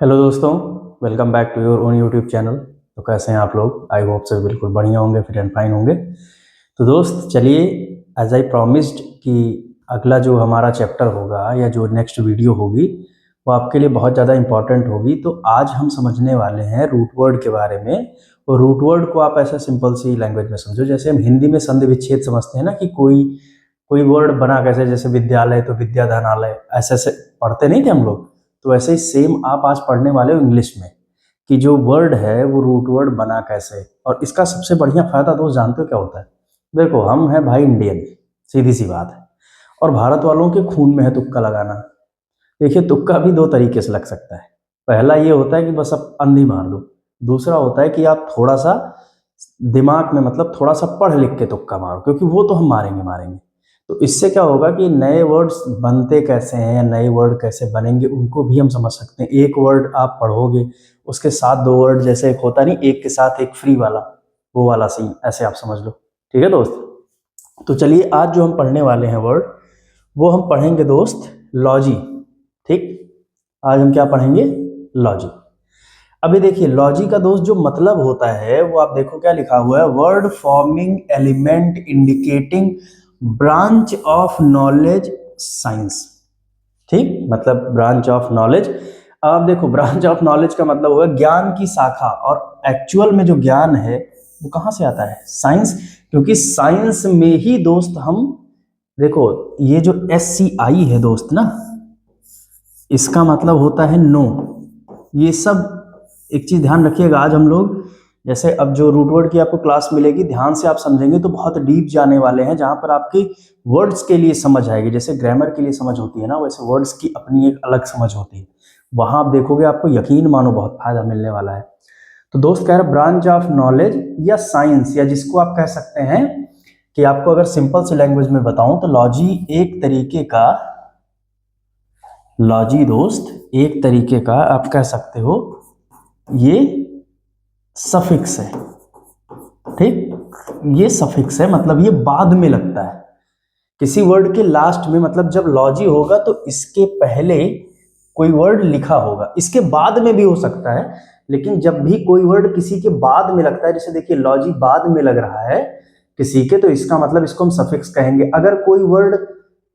Hello दोस्तों, welcome back to your own YouTube channel. तो कैसे हैं आप लोग? आई होप से बिल्कुल बढ़िया होंगे, फिट एंड फाइन होंगे। तो दोस्त चलिए, एज आई प्रॉमिस्ड कि अगला जो हमारा चैप्टर होगा या जो नेक्स्ट वीडियो होगी वो आपके लिए बहुत ज़्यादा इंपॉर्टेंट होगी। तो आज हम समझने वाले हैं रूट वर्ड के बारे में। और रूट वर्ड को आप ऐसे सिंपल सी लैंग्वेज में समझो, जैसे हम हिंदी में संधि विच्छेद समझते हैं ना, कि कोई कोई वर्ड बना कैसे, जैसे विद्यालय तो विद्याधनालय, ऐसे ऐसे पढ़ते नहीं थे हम लोग। तो ऐसे ही सेम आप आज पढ़ने वाले हो इंग्लिश में, कि जो वर्ड है वो रूट वर्ड बना कैसे। और इसका सबसे बढ़िया फायदा दोस्त जानते हो क्या होता है? देखो, हम हैं भाई इंडियन, सीधी सी बात है। और भारत वालों के खून में है तुक्का लगाना। देखिए, तुक्का भी दो तरीके से लग सकता है। पहला ये होता है कि बस आप अंधी मार दो। दूसरा होता है कि आप थोड़ा सा दिमाग में, मतलब थोड़ा सा पढ़ लिख के तुक्का मारो, क्योंकि वो तो हम मारेंगे मारेंगे। तो इससे क्या होगा कि नए वर्ड्स बनते कैसे हैं या नए वर्ड कैसे बनेंगे उनको भी हम समझ सकते हैं। एक वर्ड आप पढ़ोगे, उसके साथ दो वर्ड, जैसे एक होता नहीं, एक के साथ एक फ्री वाला, वो वाला सीन, ऐसे आप समझ लो। ठीक है दोस्त? तो चलिए, आज जो हम पढ़ने वाले हैं वर्ड, वो हम पढ़ेंगे दोस्त लॉजी। ठीक, आज हम क्या पढ़ेंगे? लॉजी। अभी देखिए, लॉजी का दोस्त जो मतलब होता है वो आप देखो क्या लिखा हुआ है, word forming element indicating branch of knowledge science. ठीक, मतलब ब्रांच ऑफ नॉलेज। अब देखो, ब्रांच ऑफ नॉलेज का मतलब होगा ज्ञान की शाखा। और एक्चुअल में जो ज्ञान है वो कहां से आता है? साइंस। क्योंकि साइंस में ही दोस्त हम, देखो ये जो SCI है दोस्त ना, इसका मतलब होता है नो। ये सब एक चीज ध्यान रखिएगा। आज हम लोग, जैसे अब जो रूट वर्ड की आपको क्लास मिलेगी, ध्यान से आप समझेंगे तो बहुत डीप जाने वाले हैं, जहां पर आपकी वर्ड्स के लिए समझ आएगी। जैसे ग्रामर के लिए समझ होती है ना, वैसे वर्ड्स की अपनी एक अलग समझ होती है। वहां आप देखोगे, आपको यकीन मानो बहुत फायदा मिलने वाला है। तो दोस्त कह रहा ब्रांच ऑफ नॉलेज या साइंस, या जिसको आप कह सकते हैं कि आपको अगर सिंपल सी लैंग्वेज में बताऊं तो लॉजी दोस्त एक तरीके का आप कह सकते हो, ये सफिक्स है। ठीक, ये सफिक्स है, मतलब ये बाद में लगता है किसी वर्ड के लास्ट में। मतलब जब लॉजी होगा तो इसके पहले कोई वर्ड लिखा होगा, इसके बाद में भी हो सकता है, लेकिन जब भी कोई वर्ड किसी के बाद में लगता है, जैसे देखिए लॉजी बाद में लग रहा है किसी के, तो इसका मतलब इसको हम सफिक्स कहेंगे। अगर कोई वर्ड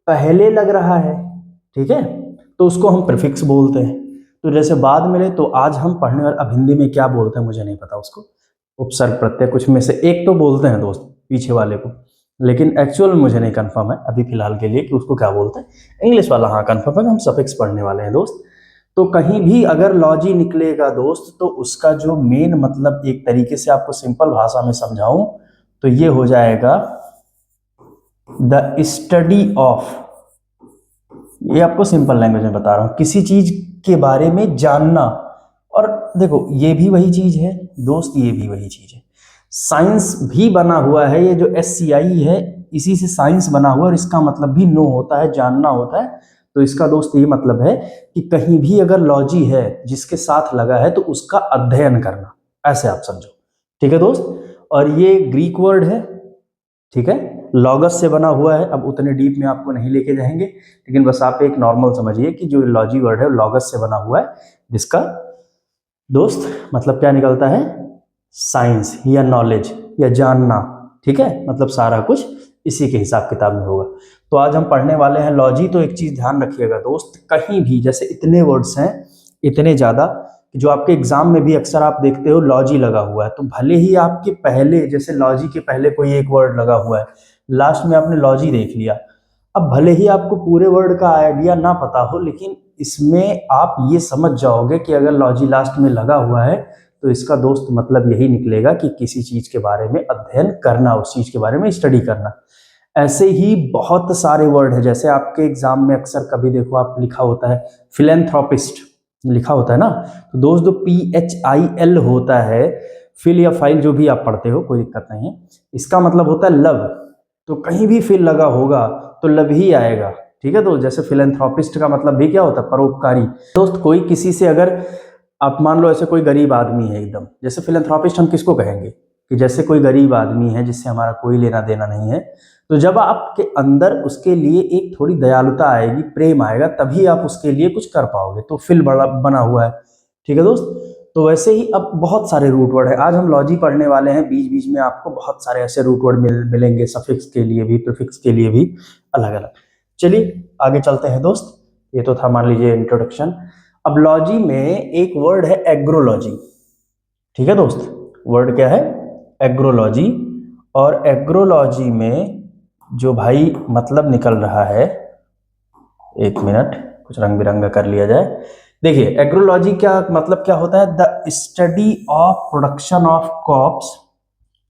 पहले लग रहा है, ठीक है, तो उसको हम प्रीफिक्स बोलते हैं। तो जैसे बाद में ले, तो आज हम पढ़ने वाले, अब हिंदी में क्या बोलते हैं मुझे नहीं पता उसको, उपसर्ग प्रत्यय कुछ में से एक तो बोलते हैं दोस्त पीछे वाले को, लेकिन एक्चुअल में मुझे नहीं कंफर्म है अभी फिलहाल के लिए कि उसको क्या बोलते हैं। इंग्लिश वाला हाँ कंफर्म है, हम सफिक्स पढ़ने वाले हैं दोस्त। तो कहीं भी अगर लॉजी निकलेगा दोस्त, तो उसका जो मेन मतलब, एक तरीके से आपको सिंपल भाषा में समझाऊं तो ये हो जाएगा द स्टडी ऑफ। ये आपको सिंपल लैंग्वेज में बता रहा हूं, किसी चीज के बारे में जानना। और देखो, ये भी वही चीज है दोस्त, ये भी वही चीज है। साइंस भी बना हुआ है, ये जो SCI है इसी से साइंस बना हुआ है, और इसका मतलब भी नो होता है, जानना होता है। तो इसका दोस्त ये मतलब है कि कहीं भी अगर लॉजी है जिसके साथ लगा है, तो उसका अध्ययन करना, ऐसे आप समझो। ठीक है दोस्त? और ये ग्रीक वर्ड है, ठीक है, लॉगस से बना हुआ है। अब उतने डीप में आपको नहीं लेके जाएंगे, लेकिन बस आप एक नॉर्मल समझिए कि जो लॉजी वर्ड है लॉगस से बना हुआ है, जिसका दोस्त मतलब क्या निकलता है? साइंस या नॉलेज या जानना। ठीक है, मतलब सारा कुछ इसी के हिसाब किताब में होगा। तो आज हम पढ़ने वाले हैं लॉजी। तो एक चीज ध्यान रखिएगा दोस्त, कहीं भी जैसे इतने वर्ड्स हैं, इतने ज्यादा, जो आपके एग्जाम में भी अक्सर आप देखते हो लॉजी लगा हुआ है, तो भले ही आपके पहले, जैसे लॉजी के पहले कोई एक वर्ड लगा हुआ है, लास्ट में आपने लॉजी देख लिया, अब भले ही आपको पूरे वर्ड का आइडिया ना पता हो, लेकिन इसमें आप ये समझ जाओगे कि अगर लॉजी लास्ट में लगा हुआ है तो इसका दोस्त मतलब यही निकलेगा कि किसी चीज के बारे में अध्ययन करना, उस चीज के बारे में स्टडी करना। ऐसे ही बहुत सारे वर्ड है, जैसे आपके एग्जाम में अक्सर कभी देखो आप लिखा होता है फिलेंथ्रोपिस्ट, लिखा होता है ना। तो दोस्त जो PHIL होता है, फिल या फाइल जो भी आप पढ़ते हो कोई दिक्कत नहीं है, इसका मतलब होता है लव। तो कहीं भी फिल लगा होगा तो लव ही आएगा। ठीक है, तो जैसे फिलेंथ्रोपिस्ट का मतलब भी क्या होता है? परोपकारी। दोस्त कोई किसी से, अगर आप मान लो ऐसे कोई गरीब आदमी है एकदम, जैसे फिलेंथ्रोपिस्ट हम किसको कहेंगे? कि जैसे कोई गरीब आदमी है जिससे हमारा कोई लेना देना नहीं है, तो जब आपके अंदर उसके लिए एक थोड़ी दयालुता आएगी, प्रेम आएगा, तभी आप उसके लिए कुछ कर पाओगे। तो फिल बड़ा बना हुआ है, ठीक है दोस्त। तो वैसे ही अब बहुत सारे रूट वर्ड है, आज हम लॉजी पढ़ने वाले हैं, बीच बीच में आपको बहुत सारे ऐसे रूट वर्ड मिलेंगे, सफिक्स के लिए भी, प्रीफिक्स के लिए भी अलग अलग। चलिए आगे चलते हैं दोस्त, ये तो था मान लीजिए इंट्रोडक्शन। अब लॉजी में एक वर्ड है एग्रोलॉजी, ठीक है दोस्त। वर्ड क्या है? एग्रोलॉजी। और एग्रोलॉजी में जो भाई मतलब निकल रहा है, एक मिनट कुछ रंग बिरंगा कर लिया जाए। देखिए एग्रोलॉजी क्या मतलब क्या होता है? The study of production of crops,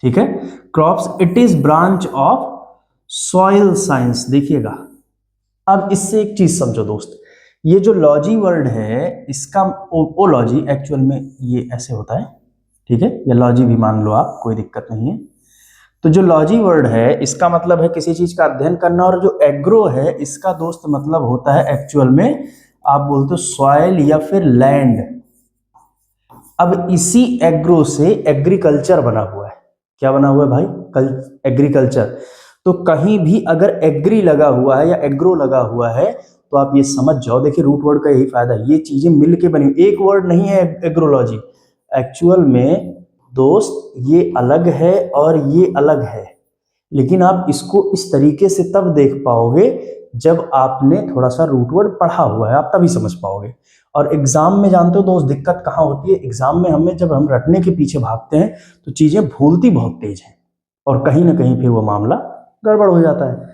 ठीक है, crops. It is branch of soil science. देखिएगा अब इससे एक चीज समझो दोस्त, ये जो लॉजी वर्ड है इसका ओ लॉजी एक्चुअल में ये ऐसे होता है, ठीक है, या लॉजी भी मान लो आप, कोई दिक्कत नहीं है। तो जो लॉजी वर्ड है इसका मतलब है किसी चीज का अध्ययन करना, और जो एग्रो है इसका दोस्त मतलब होता है एक्चुअल में आप बोलते हो सॉइल या फिर लैंड। अब इसी एग्रो से एग्रीकल्चर बना हुआ है। क्या बना हुआ है भाई? एग्रीकल्चर। तो कहीं भी अगर एग्री लगा हुआ है या एग्रो लगा हुआ है तो आप ये समझ जाओ, देखिए रूट वर्ड का यही फायदा है, ये चीजें मिलके बनी, एक वर्ड नहीं है एग्रोलॉजी। एक्चुअल में दोस्त ये अलग है और ये अलग है, लेकिन आप इसको इस तरीके से तब देख पाओगे जब आपने थोड़ा सा रूट वर्ड पढ़ा हुआ है, आप तभी समझ पाओगे। और एग्जाम में जानते हो दोस्त दिक्कत कहाँ होती है? एग्जाम में हमें जब हम रटने के पीछे भागते हैं तो चीजें भूलती बहुत तेज हैं, और कहीं ना कहीं फिर वो मामला गड़बड़ हो जाता है।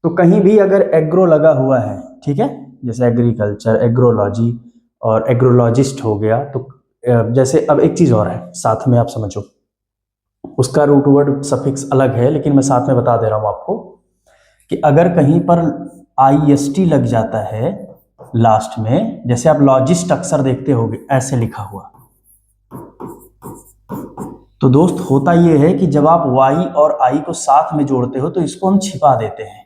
तो कहीं भी अगर एग्रो लगा हुआ है, ठीक है, जैसे एग्रीकल्चर, एग्रोलॉजी और एग्रोलॉजिस्ट हो गया, तो जैसे अब एक चीज और है साथ में आप समझो, उसका रूट वर्ड सफिक्स अलग है, लेकिन मैं साथ में बता दे रहा हूं आपको कि अगर कहीं पर IST लग जाता है लास्ट में, जैसे आप लॉजिस्ट अक्सर देखते होगे ऐसे लिखा हुआ, तो दोस्त होता यह है कि जब आप Y और I को साथ में जोड़ते हो तो इसको हम छिपा देते हैं,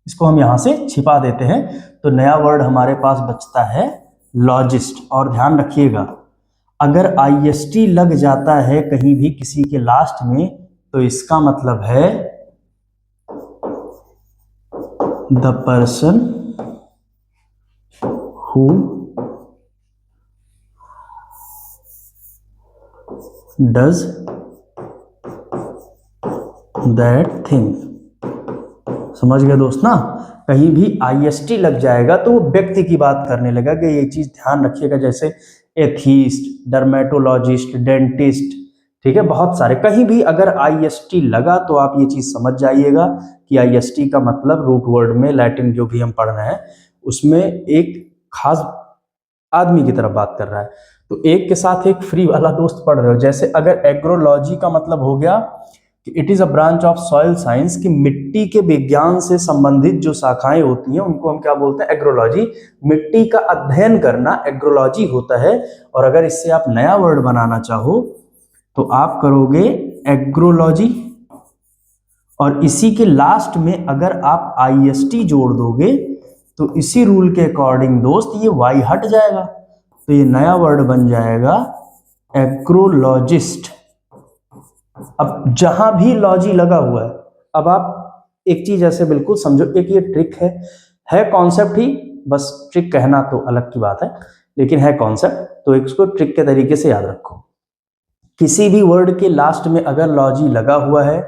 इसको हम यहां से छिपा देते हैं, तो नया वर्ड हमारे पास बचता है लॉजिस्ट। और ध्यान रखिएगा अगर IST लग जाता है कहीं भी किसी के लास्ट में तो इसका मतलब है the person who does that thing. समझ गए दोस्त ना? कहीं भी IST लग जाएगा तो वो व्यक्ति की बात करने लगा कि ये चीज ध्यान रखिएगा, जैसे एथीस्ट, डर्मेटोलॉजिस्ट, डेंटिस्ट, ठीक है, बहुत सारे। कहीं भी अगर IST लगा तो आप ये चीज समझ जाइएगा कि IST का मतलब रूट वर्ड में लैटिन जो भी हम पढ़ रहे हैं उसमें एक खास आदमी की तरफ बात कर रहा है। तो एक के साथ एक फ्री वाला दोस्त पढ़ रहे हो, जैसे अगर एग्रोलॉजी का मतलब हो गया कि it is a branch of soil science, कि मिट्टी के विज्ञान से संबंधित जो शाखाएं होती हैं उनको हम क्या बोलते हैं? एग्रोलॉजी। मिट्टी का अध्ययन करना एग्रोलॉजी होता है। और अगर इससे आप नया वर्ड बनाना चाहो तो आप करोगे एग्रोलॉजी, और इसी के लास्ट में अगर आप IST जोड़ दोगे तो इसी रूल के अकॉर्डिंग दोस्त ये Y हट जाएगा, तो ये नया वर्ड बन जाएगा एग्रोलॉजिस्ट। अब जहां भी लॉजी लगा हुआ है, अब आप एक चीज ऐसे बिल्कुल समझो, एक ये ट्रिक है कॉन्सेप्ट ही, बस ट्रिक कहना तो अलग की बात है, लेकिन है कॉन्सेप्ट, तो इसको ट्रिक के तरीके से याद रखो। किसी भी वर्ड के लास्ट में अगर लॉजी लगा हुआ है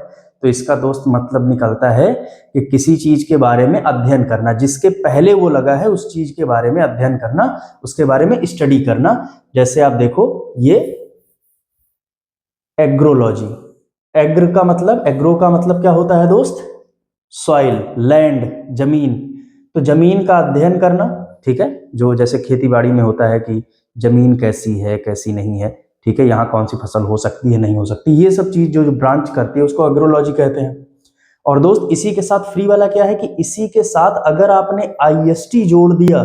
तो इसका दोस्त मतलब निकलता है कि किसी चीज के बारे में अध्ययन करना, जिसके पहले वो लगा है उस चीज के बारे में अध्ययन करना, उसके बारे में स्टडी करना। जैसे आप देखो ये एग्रोलॉजी, एग्रो का मतलब क्या होता है दोस्त? सॉइल, लैंड, जमीन। तो जमीन का अध्ययन करना, ठीक है, जो जैसे खेती बाड़ी में होता है कि जमीन कैसी है कैसी नहीं है, ठीक है, यहाँ कौन सी फसल हो सकती है नहीं हो सकती, ये सब चीज जो ब्रांच करती है उसको एग्रोलॉजी कहते हैं। और दोस्त इसी के साथ फ्री वाला क्या है कि इसी के साथ अगर आपने IST जोड़ दिया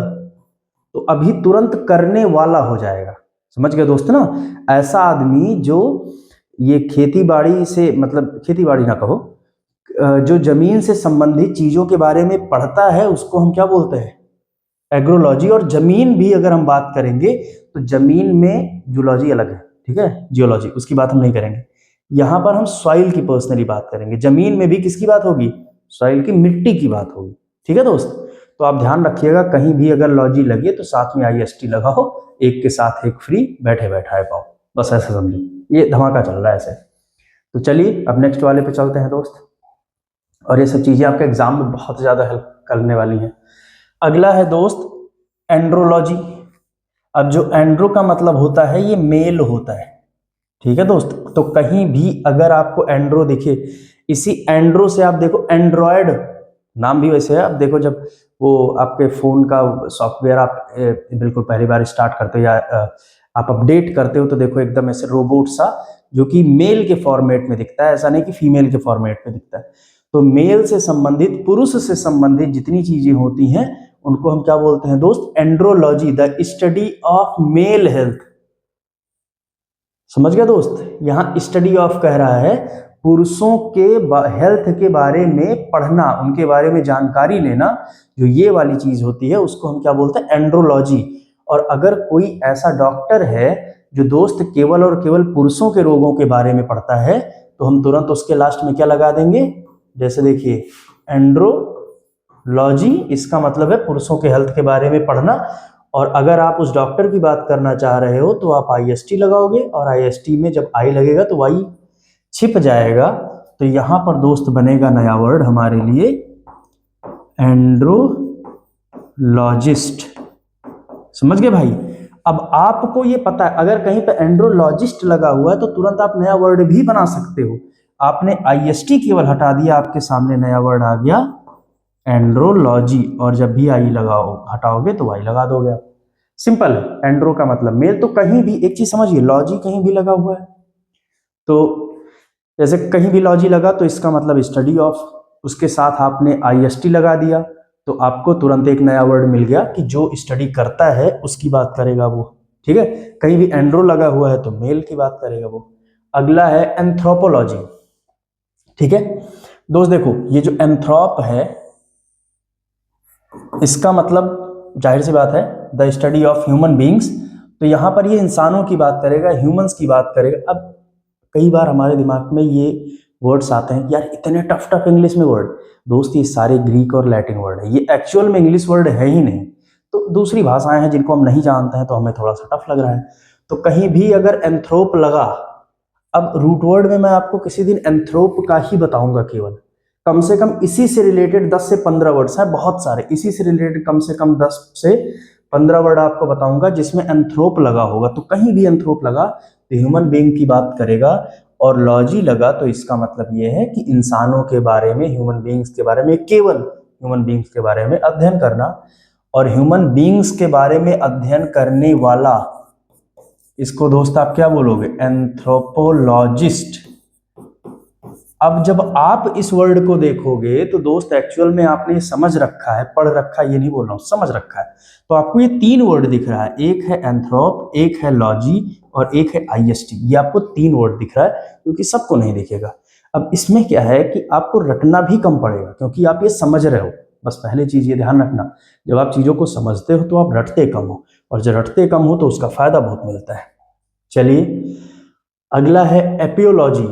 तो अभी तुरंत करने वाला हो जाएगा। समझ गए दोस्त ना? ऐसा आदमी जो ये खेती बाड़ी से, मतलब खेती बाड़ी ना कहो, जो जमीन से संबंधित चीजों के बारे में पढ़ता है उसको हम क्या बोलते हैं? एग्रोलॉजी। और जमीन भी अगर हम बात करेंगे तो जमीन में जूलॉजी अलग है, ठीक है, जियोलॉजी, उसकी बात हम नहीं करेंगे। यहां पर हम सॉइल की पर्सनली बात करेंगे। जमीन में भी किसकी बात होगी? सॉइल की, मिट्टी की बात होगी, ठीक है दोस्त। तो आप ध्यान रखिएगा कहीं भी अगर लॉजी लगे तो साथ में IST लगाओ, एक के साथ एक फ्री, बैठे बैठाए पाओ, बस ऐसे समझो, ये धमाका चल रहा है ऐसे। तो चलिए अब नेक्स्ट वाले पे चलते हैं दोस्त, और ये सब चीजें आपके एग्जाम में बहुत ज्यादा हेल्प करने वाली हैं। अगला है दोस्त एंड्रोलॉजी। अब जो एंड्रो का मतलब होता है ये मेल होता है, ठीक है दोस्त। तो कहीं भी अगर आपको एंड्रो दिखे, इसी एंड्रो से आप देखो एंड्रॉयड नाम भी वैसे है। अब देखो जब वो आपके फोन का सॉफ्टवेयर आप बिल्कुल पहली बार स्टार्ट करते हो या आप अपडेट करते हो तो देखो एकदम ऐसे रोबोट सा जो कि मेल के फॉर्मेट में दिखता है, ऐसा नहीं कि फीमेल के फॉर्मेट में दिखता है। तो मेल से संबंधित, पुरुष से संबंधित जितनी चीजें होती हैं उनको हम क्या बोलते हैं दोस्त, andrology, the study of male health. समझ गया दोस्त, यहां स्टडी ऑफ कह रहा है पुरुषों के हेल्थ के बारे में पढ़ना, उनके बारे में जानकारी लेना, जो ये वाली चीज होती है उसको हम क्या बोलते हैं, एंड्रोलॉजी। और अगर कोई ऐसा डॉक्टर है जो दोस्त केवल और केवल पुरुषों के रोगों के बारे में पढ़ता है तो हम तुरंत उसके लास्ट में क्या लगा देंगे, जैसे देखिए एंड्रोलॉजी, इसका मतलब है पुरुषों के हेल्थ के बारे में पढ़ना। और अगर आप उस डॉक्टर की बात करना चाह रहे हो तो आप IST लगाओगे, और IST में जब I लगेगा तो Y छिप जाएगा। तो यहां पर दोस्त बनेगा नया वर्ड हमारे लिए एंड्रोलॉजिस्ट। समझ गए भाई। अब आपको ये पता है अगर कहीं पे एंड्रोलॉजिस्ट लगा हुआ है तो तुरंत आप नया वर्ड भी बना सकते हो। आपने IST केवल हटा दिया, आपके सामने नया वर्ड आ गया एंड्रोलॉजी, और जब भी आई लगाओ हटाओगे तो वाई लगा दोगे आप। सिंपल है, एंड्रो का मतलब मेल। तो कहीं भी एक चीज समझिए, लॉजी कहीं भी लगा हुआ है तो जैसे कहीं भी लॉजी लगा तो इसका मतलब स्टडी ऑफ, उसके साथ आपने IST लगा दिया तो आपको तुरंत एक नया वर्ड मिल गया कि जो स्टडी करता है उसकी बात करेगा वो, ठीक है। कहीं भी एंड्रो लगा हुआ है तो मेल की बात करेगा वो। अगला है एंथ्रोपोलॉजी, ठीक है दोस्त। देखो ये जो एंथ्रोप है इसका मतलब जाहिर सी बात है the study of human beings, तो यहां पर ये इंसानों की बात करेगा, ह्यूमंस की बात करेगा। अब कई बार हमारे दिमाग में ये वर्ड्स आते हैं कि यार इतने टफ टफ इंग्लिश में वर्ड, दोस्त ये सारे ग्रीक और लैटिन वर्ड है, ये एक्चुअल में इंग्लिश वर्ड है ही नहीं। तो दूसरी भाषाएं हैं जिनको हम नहीं जानते हैं तो हमें थोड़ा सा टफ लग रहा है। तो कहीं भी अगर एंथ्रोप लगा, अब रूट वर्ड में मैं आपको किसी दिन एंथ्रोप का ही बताऊंगा केवल, कम से कम इसी से रिलेटेड 10 से 15 वर्ड्स हैं, बहुत सारे इसी से रिलेटेड कम से कम 10 से 15 वर्ड आपको बताऊंगा जिसमें एंथ्रोप लगा होगा। तो कहीं भी एंथ्रोप लगा तो ह्यूमन बीइंग की बात करेगा, और लॉजी लगा तो इसका मतलब यह है कि इंसानों के बारे में, ह्यूमन बीइंग्स के बारे में, केवल ह्यूमन बीइंग्स के बारे में अध्ययन करना। और ह्यूमन बीइंग्स के बारे में अध्ययन करने वाला, इसको दोस्त आप क्या बोलोगे, एंथ्रोपोलॉजिस्ट। अब जब आप इस वर्ड को देखोगे तो दोस्त एक्चुअल में आपने समझ रखा है, पढ़ रखा है, ये नहीं बोल रहा हूं, समझ रखा है। तो आपको ये 3 वर्ड दिख रहा है, एक है एंथ्रोप, एक है लॉजी और एक है IST। ये आपको 3 वर्ड दिख रहा है क्योंकि सबको नहीं दिखेगा। अब इसमें क्या है कि आपको रटना भी कम पड़ेगा क्योंकि आप ये समझ रहे हो। बस पहले चीज ये ध्यान रखना, जब आप चीजों को समझते हो तो आप रटते कम हो, और जब रटते कम हो तो उसका फायदा बहुत मिलता है। चलिए अगला है एपियोलॉजी।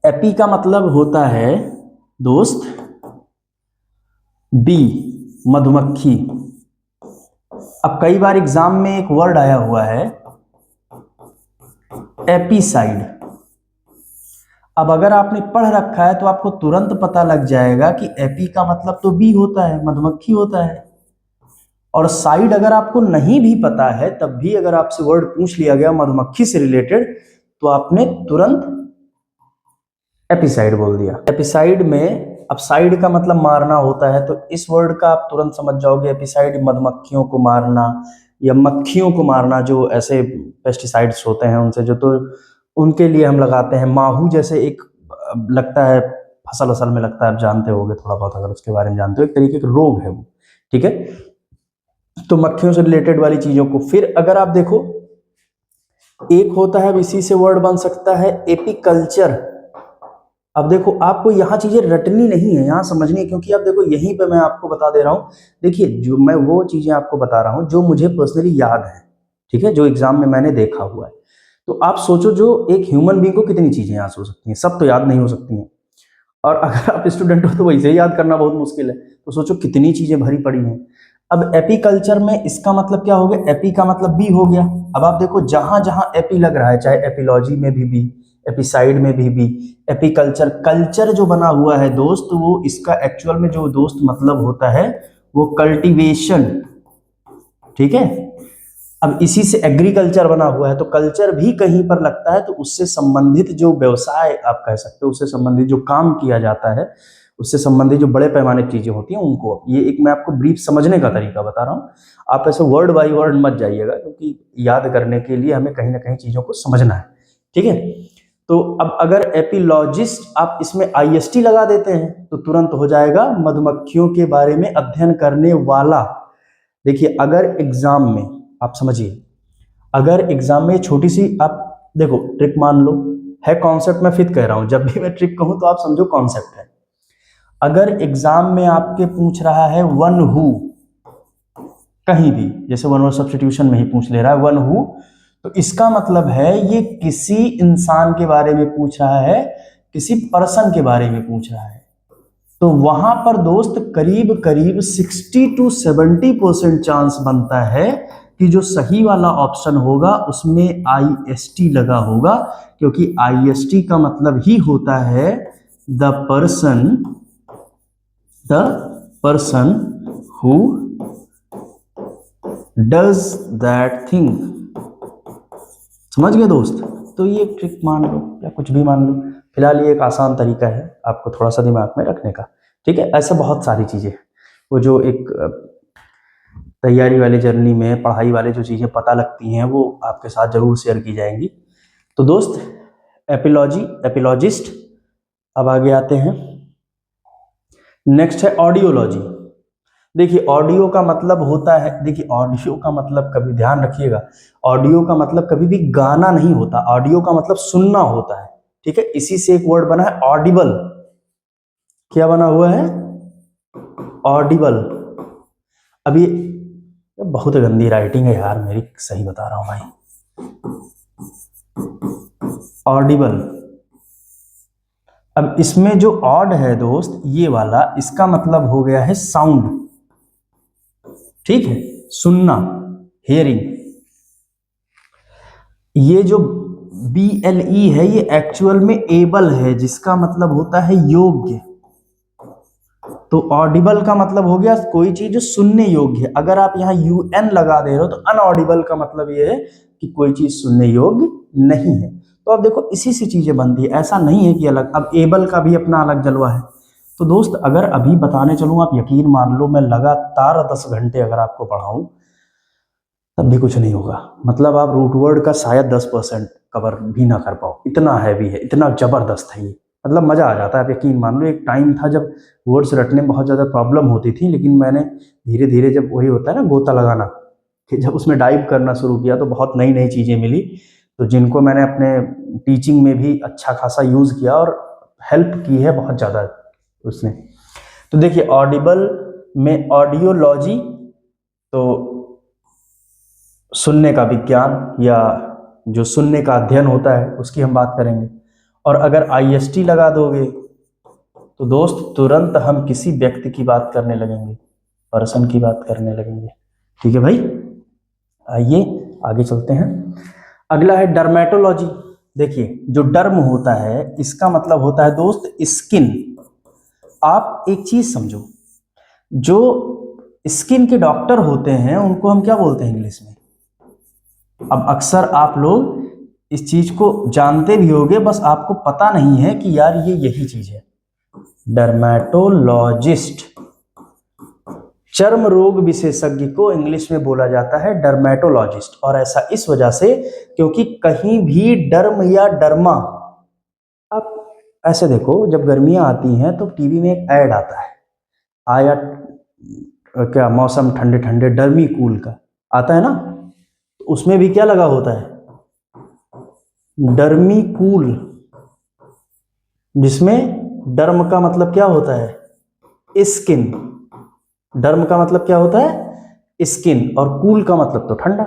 एपी का मतलब होता है दोस्त बी, मधुमक्खी। अब कई बार एग्जाम में एक वर्ड आया हुआ है एपीसाइड। अब अगर आपने पढ़ रखा है तो आपको तुरंत पता लग जाएगा कि एपी का मतलब तो बी होता है, मधुमक्खी होता है। और साइड अगर आपको नहीं भी पता है तब भी अगर आपसे वर्ड पूछ लिया गया मधुमक्खी से रिलेटेड तो आपने तुरंत एपिसाइड बोल दिया। एपिसाइड में अब साइड का मतलब मारना होता है, तो इस वर्ड का आप तुरंत समझ जाओगे एपिसाइड मधुमक्खियों को मारना या मक्खियों को मारना, जो ऐसे पेस्टिसाइड्स होते हैं उनसे, जो तो उनके लिए हम लगाते हैं। माहू जैसे एक लगता है फसल असल में लगता है, आप जानते होगे थोड़ा बहुत अगर उसके बारे में जानते हो, एक तरीके का रोग है वो, ठीक है। तो मक्खियों से रिलेटेड वाली चीजों को। फिर अगर आप देखो एक होता है, अब इसी से वर्ड बन सकता है एपीकल्चर। अब देखो आपको यहाँ चीजें रटनी नहीं है, यहाँ समझनी है, क्योंकि अब देखो यहीं पे मैं आपको बता दे रहा हूँ। देखिए जो मैं वो चीजें आपको बता रहा हूँ जो मुझे पर्सनली याद है, ठीक है, जो एग्जाम में मैंने देखा हुआ है। तो आप सोचो जो एक ह्यूमन बीइंग को कितनी चीजें याद हो सकती हैं, सब तो याद नहीं हो सकती हैं। और अगर आप स्टूडेंट हो तो वैसे ही याद करना बहुत मुश्किल है, तो सोचो कितनी चीजें भरी पड़ी हैं। अब एपीकल्चर में इसका मतलब क्या हो गया, एपी का मतलब बी हो गया। अब आप देखो जहां जहां एपी लग रहा है, चाहे एपिलॉजी में भी बी, एपिसाइड में भी बी, एपीकल्चर, कल्चर जो बना हुआ है दोस्त, वो इसका एक्चुअल में जो दोस्त मतलब होता है वो कल्टीवेशन, ठीक है। अब इसी से एग्रीकल्चर बना हुआ है, तो कल्चर भी कहीं पर लगता है तो उससे संबंधित जो व्यवसाय आप कह सकते हो, उससे संबंधित जो काम किया जाता है, उससे संबंधित जो बड़े पैमाने की चीजें होती हैं उनको, ये एक मैं आपको ब्रीफ समझने का तरीका बता रहा हूँ। आप ऐसे वर्ड बाय वर्ड मत जाइएगा, क्योंकि याद करने के लिए हमें कहीं ना कहीं चीजों को समझना है, ठीक है। तो अब अगर एपिलॉजिस्ट आप इसमें आईएसटी लगा देते हैं तो तुरंत हो जाएगा मधुमक्खियों के बारे में अध्ययन करने वाला। देखिए अगर एग्जाम में आप समझिए, अगर एग्जाम में छोटी सी आप देखो ट्रिक मान लो, है कॉन्सेप्ट, मैं फिर कह रहा हूं, जब भी मैं ट्रिक कहूं तो आप समझो कॉन्सेप्ट है। अगर एग्जाम में आपके पूछ रहा है वन हु, कहीं भी जैसे वन वर्ड सब्स्टिट्यूशन में ही पूछ ले रहा है वन हु, तो इसका मतलब है ये किसी इंसान के बारे में पूछ रहा है, किसी पर्सन के बारे में पूछ रहा है। तो वहां पर दोस्त करीब करीब 60 to 70% चांस बनता है कि जो सही वाला ऑप्शन होगा उसमें आईएसटी लगा होगा, क्योंकि आईएसटी का मतलब ही होता है the person who does that thing. समझ गए दोस्त? तो ये ट्रिक मान लो या कुछ भी मान लो, फिलहाल ये एक आसान तरीका है आपको थोड़ा सा दिमाग में रखने का, ठीक है। ऐसे बहुत सारी चीजें, वो जो एक तैयारी वाले जर्नी में पढ़ाई वाले जो चीजें पता लगती हैं वो आपके साथ जरूर शेयर की जाएंगी। तो दोस्त एपिलॉजी, एपिलॉजिस्ट। अब आगे आते हैं, नेक्स्ट है ऑडियोलॉजी। देखिए ऑडियो का मतलब होता है, देखिए ऑडियो का मतलब कभी ध्यान रखिएगा, ऑडियो का मतलब कभी भी गाना नहीं होता, ऑडियो का मतलब सुनना होता है, ठीक है। इसी से एक वर्ड बना है ऑडिबल। क्या बना हुआ है? ऑडिबल। अब ये बहुत गंदी राइटिंग है यार मेरी, सही बता रहा हूं भाई, ऑडिबल। अब इसमें जो ऑड है दोस्त ये वाला, इसका मतलब हो गया है साउंड, ठीक है, सुनना, हेयरिंग। ये जो BLE है ये एक्चुअल में एबल है, जिसका मतलब होता है योग्य। तो ऑडिबल का मतलब हो गया कोई चीज जो सुनने योग्य है। अगर आप यहाँ UN लगा दे रहे हो तो अनऑडिबल का मतलब ये है कि कोई चीज सुनने योग्य नहीं है। तो अब देखो इसी से चीजें बनती है, ऐसा नहीं है कि अलग। अब एबल का भी अपना अलग जलवा है। तो दोस्त अगर अभी बताने चलूं, आप यकीन मान लो मैं लगातार 10 घंटे अगर आपको पढ़ाऊं तब भी कुछ नहीं होगा। मतलब आप रूट वर्ड का शायद 10% कवर भी ना कर पाओ, इतना हैवी है, इतना जबरदस्त है ये। मतलब मजा आ जाता है, आप यकीन मान लो। एक टाइम था जब वर्ड्स रटने में बहुत ज्यादा प्रॉब्लम होती थी, लेकिन मैंने धीरे धीरे, जब वही होता है ना गोता लगाना, कि जब उसमें डाइव करना शुरू किया तो बहुत नई नई चीजें मिली, तो जिनको मैंने अपने टीचिंग में भी अच्छा खासा यूज किया और हेल्प की है बहुत ज्यादा उसने। तो देखिए ऑडिबल में ऑडियोलॉजी, तो सुनने का विज्ञान या जो सुनने का अध्ययन होता है उसकी हम बात करेंगे। और अगर IST लगा दोगे तो दोस्त तुरंत हम किसी व्यक्ति की बात करने लगेंगे, पर्सन की बात करने लगेंगे, ठीक है भाई। आइए आगे चलते हैं। अगला है डर्मेटोलॉजी। देखिए जो डर्म होता है इसका मतलब होता है दोस्त स्किन। आप एक चीज समझो, जो स्किन के डॉक्टर होते हैं उनको हम क्या बोलते हैं इंग्लिश में? अब अक्सर आप लोग इस चीज को जानते भी होंगे, बस आपको पता नहीं है कि यार ये यही चीज है, डर्मेटोलॉजिस्ट। चर्म रोग विशेषज्ञ को इंग्लिश में बोला जाता है डर्मेटोलॉजिस्ट। और ऐसा इस वजह से क्योंकि कहीं भी डर्म या डर्मा, आप ऐसे देखो जब गर्मियां आती हैं तो टीवी में एक ऐड आता है, आया क्या मौसम ठंडे ठंडे डर्मी कूल का आता है ना, उसमें भी क्या लगा होता है? डर्मी कूल, जिसमें डर्म का मतलब क्या होता है? स्किन। डर्म का मतलब क्या होता है? स्किन। और कूल का मतलब तो ठंडा।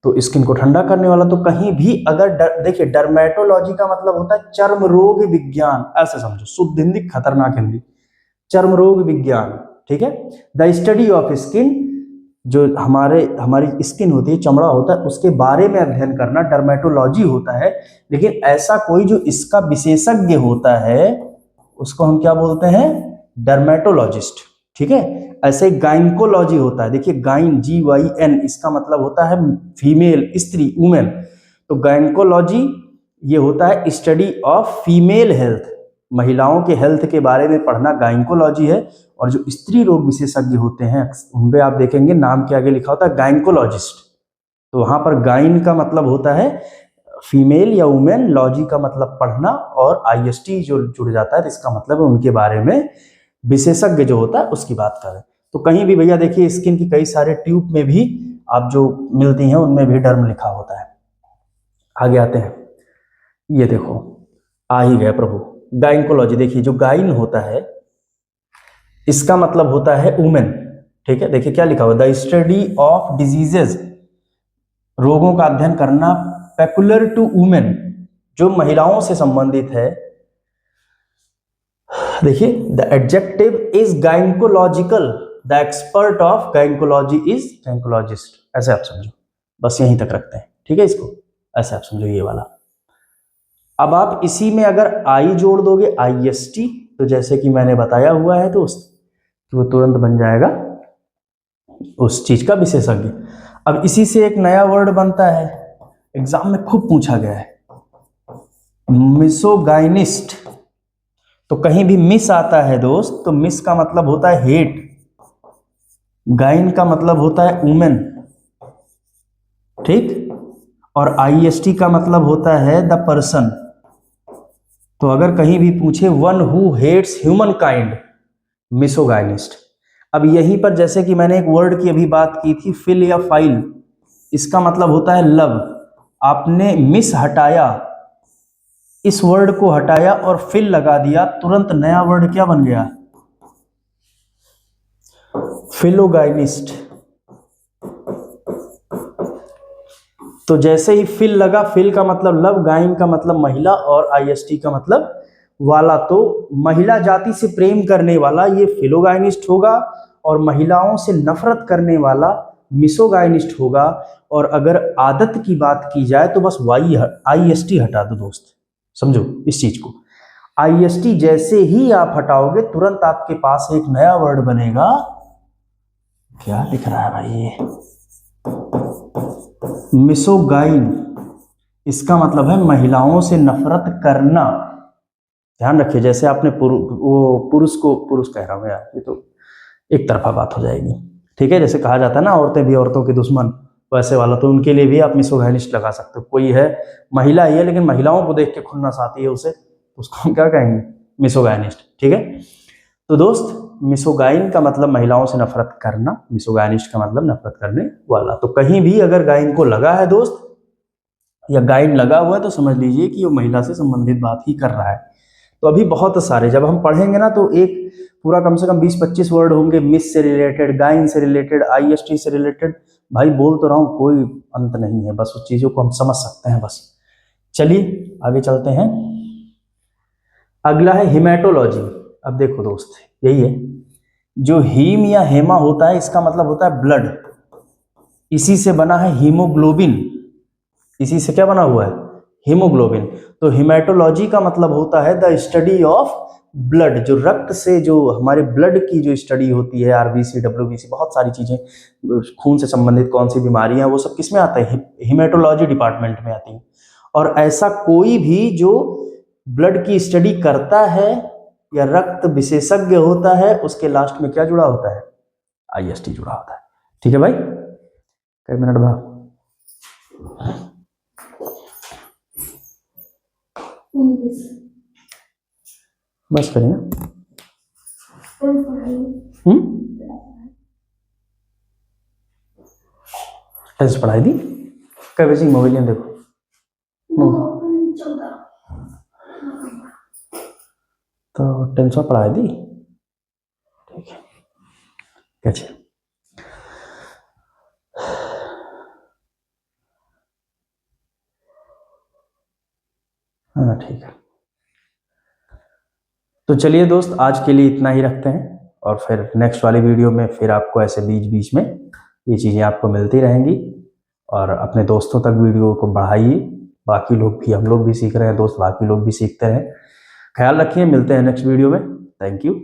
तो स्किन को ठंडा करने वाला। तो कहीं भी अगर देखिए डर्मेटोलॉजी का मतलब होता है चर्म रोग विज्ञान, ऐसे समझो, शुद्ध हिंदी, खतरनाक हिंदी, चर्म रोग विज्ञान, ठीक है। द स्टडी ऑफ स्किन, जो हमारी स्किन होती है, चमड़ा होता है, उसके बारे में अध्ययन करना डर्मेटोलॉजी होता है। लेकिन ऐसा कोई जो इसका विशेषज्ञ होता है उसको हम क्या बोलते हैं, डर्मेटोलॉजिस्ट, ठीक है। ऐसे गाइनकोलॉजी होता है, देखिए गाइन GYN, इसका मतलब होता है फीमेल, स्त्री, वुमेन। तो गाइनकोलॉजी ये होता है स्टडी ऑफ फीमेल हेल्थ, महिलाओं के हेल्थ के बारे में पढ़ना गाइनकोलॉजी है। और जो स्त्री रोग विशेषज्ञ होते हैं उनपे आप देखेंगे नाम के आगे लिखा होता है गाइनकोलॉजिस्ट। तो वहां पर गाइन का मतलब होता है फीमेल या वुमेन, लॉजी का मतलब पढ़ना, और IST जो जुड़ जाता है इसका मतलब है उनके बारे में विशेषज्ञ जो होता है उसकी बात करें। तो कहीं भी भैया देखिए स्किन की कई सारे ट्यूब में भी आप जो मिलती हैं उनमें भी डर्म लिखा होता है। आगे आते हैं, ये देखो आ ही गया प्रभु, गाइनकोलॉजी। देखिए जो गाइन होता है इसका मतलब होता है वुमेन, ठीक है। देखिए क्या लिखा हुआ, द स्टडी ऑफ डिजीजेज, रोगों का अध्ययन करना पेकुलर टू वुमेन, जो महिलाओं से संबंधित है। देखिए the adjective is gynaecological, the expert of gynaecology is gynaecologist, ऐसे आप समझो, बस यहीं तक रखते हैं, ठीक है। इसको ऐसे आप समझो ये वाला। अब आप इसी में अगर आई जोड़ दोगे IST, तो जैसे कि मैंने बताया हुआ है दोस्त, तो वो तुरंत बन जाएगा उस चीज का विशेषज्ञ। अब इसी से एक नया वर्ड बनता है, एग्जाम में खूब पूछा गया है, मिसोगाइनिस्ट। तो कहीं भी मिस आता है दोस्त, तो मिस का मतलब होता है हेट, गाइन का मतलब होता है वुमेन, ठीक, और IST का मतलब होता है द पर्सन। तो अगर कहीं भी पूछे one who hates humankind, misogynist. अब यहीं पर जैसे कि मैंने एक वर्ड की अभी बात की थी, फिल या फाइल, इसका मतलब होता है लव। आपने मिस हटाया, इस वर्ड को हटाया और फिल लगा दिया, तुरंत नया वर्ड क्या बन गया, फिलोगाइनिस्ट। तो जैसे ही फिल लगा, फिल का मतलब लव, गाइन का मतलब महिला, और IST का मतलब वाला। तो महिला जाति से प्रेम करने वाला ये फिलोगाइनिस्ट होगा, और महिलाओं से नफरत करने वाला मिसोगाइनिस्ट होगा। और अगर आदत की बात की जाए तो बस IST हटा दो दोस्त, समझो इस चीज को। IST जैसे ही आप हटाओगे तुरंत आपके पास एक नया वर्ड बनेगा। क्या लिख रहा है भाई ये, मिसोगाइन, इसका मतलब है महिलाओं से नफरत करना। ध्यान रखिए, जैसे आपने पुरुष को पुरुष कह रहा हूं यार, ये तो एक तरफा बात हो जाएगी, ठीक है। जैसे कहा जाता है ना औरतें भी औरतों के दुश्मन, वैसे वाला, तो उनके लिए भी आप मिसोगाइनिस्ट लगा सकते हो। कोई है महिला ही है लेकिन महिलाओं को देख के खुन्नस आती है उसे, तो उसको हम क्या कहेंगे, मिसोगाइनिस्ट, ठीक है। तो दोस्त मिसोगाइन का मतलब महिलाओं से नफरत करना, मिसोगाइनिस्ट का मतलब नफरत करने वाला। तो कहीं भी अगर गाइन को लगा है दोस्त, या गाइन लगा हुआ है, तो समझ लीजिए कि वो महिला से संबंधित बात ही कर रहा है। तो अभी बहुत सारे जब हम पढ़ेंगे ना, तो एक पूरा कम से कम 20-25 वर्ड होंगे, मिस से रिलेटेड, गाइन से रिलेटेड, IST से रिलेटेड। भाई बोल तो रहा हूँ, कोई अंत नहीं है, बस उस चीजों को हम समझ सकते हैं बस। चलिए आगे चलते हैं। अगला है हिमेटोलॉजी। अब देखो दोस्त, यही है, जो हीम या हेमा होता है इसका मतलब होता है ब्लड, इसी से बना है हीमोग्लोबिन, इसी से क्या बना हुआ है, हीमोग्लोबिन। तो हिमेटोलॉजी का मतलब होता है द स्टडी ऑफ ब्लड, जो रक्त से, जो हमारे ब्लड की जो स्टडी होती है, RBC WBC, बहुत सारी चीजें, खून से संबंधित कौन सी बीमारियां, वो सब किस में आते हैं, हिमेटोलॉजी डिपार्टमेंट में आती हैं। और ऐसा कोई भी जो ब्लड की स्टडी करता है या रक्त विशेषज्ञ होता है, उसके लास्ट में क्या जुड़ा होता है, IST जुड़ा होता है, ठीक है भाई। कई मिनट बाद बस करें ना। टेंस पढ़ाई दी, कई बजे मोबाइल देखो, तो टेंस पढ़ाई दी, ठीक है, कैसे। हाँ ठीक है। तो चलिए दोस्त, आज के लिए इतना ही रखते हैं, और फिर नेक्स्ट वाली वीडियो में फिर आपको ऐसे बीच बीच में ये चीज़ें आपको मिलती रहेंगी। और अपने दोस्तों तक वीडियो को बढ़ाइए, बाकी लोग भी, हम लोग भी सीख रहे हैं दोस्त, बाकी लोग भी सीखते रहें। ख्याल रखिए, मिलते हैं नेक्स्ट वीडियो में। Thank you.